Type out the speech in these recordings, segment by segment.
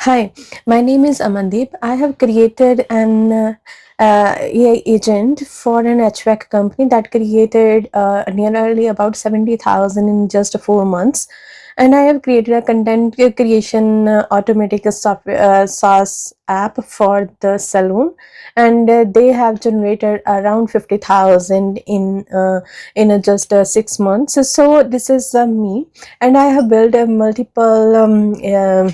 Hi, my name is Amandeep. I have created an AI agent for an HVAC company that created nearly about 70,000 in just 4 months. And I have created a content creation automatic software SaaS app for the salon, and they have generated around 50,000 in just 6 months. So this is me, and I have built a multiple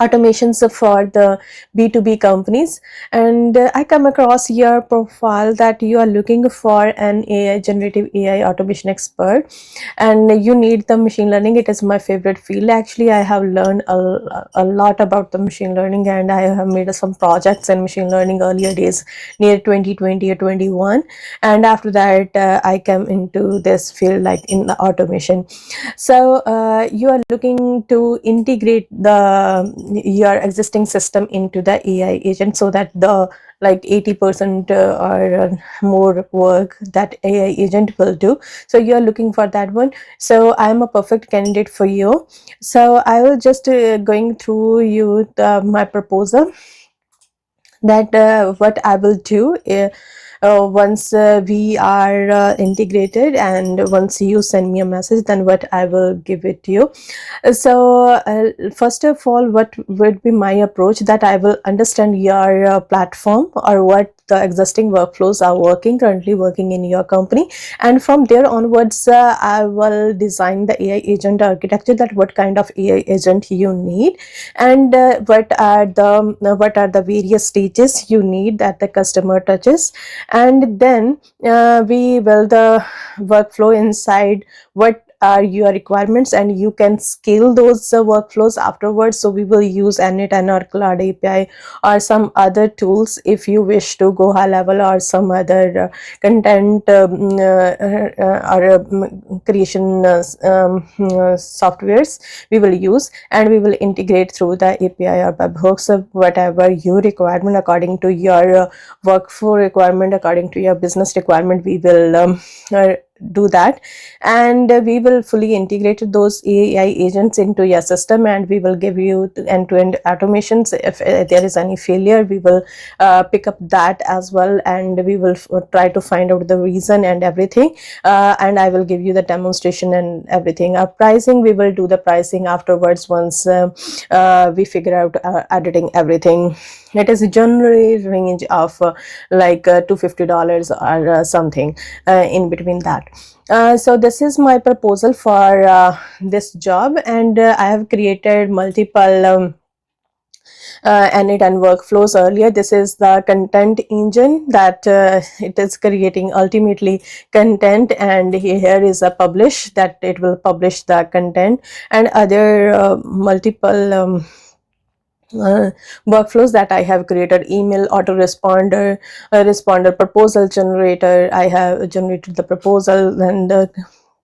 automations for the B2B companies. And I come across your profile that you are looking for an AI generative AI automation expert, and you need the machine learning. It is my favorite field. Actually, I have learned a lot about the machine learning, and I have made some projects in machine learning earlier days, near 2020 or 21. And after that, I came into this field like in the automation. So you are looking to integrate your existing system into the AI agent, so that the like 80% or more work that AI agent will do. So you are looking for that one. So I am a perfect candidate for you. So I will just going through you my proposal, that what I will do once we are integrated, and once you send me a message, then what I will give it to you. First of all, what would be my approach, that I will understand your platform, or what the existing workflows are currently working in your company, and from there onwards I will design the AI agent architecture, that what kind of AI agent you need, and what are the various stages you need that the customer touches. And then we build the workflow inside what are your requirements, and you can scale those workflows afterwards. So we will use N8N or Cloud API or some other tools if you wish to go high level, or some other content or creation softwares we will use, and we will integrate through the API or webhooks of whatever your requirement according to your workflow requirement, according to your business requirement. We will do that, and we will fully integrate those AI agents into your system, and we will give you end-to-end automations. If there is any failure, we will pick up that as well, and we will try to find out the reason and everything, and I will give you the demonstration and everything. Our pricing, we will do the pricing afterwards, once we figure out editing everything. It is generally range of $250 or something in between that. So this is my proposal for this job, and I have created multiple N8N and workflows earlier. This is the content engine that it is creating ultimately content, and here is a publish, that it will publish the content, and other multiple workflows that I have created: email autoresponder, responder, proposal generator. I have generated the proposal, and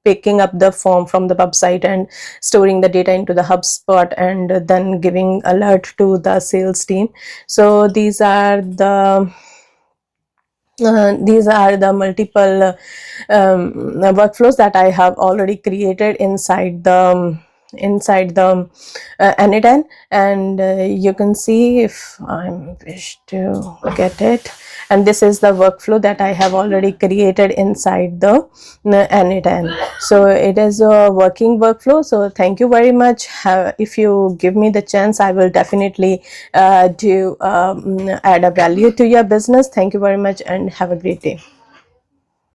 picking up the form from the website and storing the data into the HubSpot, and then giving alert to the sales team. So these are the multiple workflows that I have already created inside the N8N, and you can see if I wish to get it. And this is the workflow that I have already created inside the N8N. So it is a working workflow. So thank you very much. If you give me the chance, I will definitely add a value to your business. Thank you very much, and have a great day.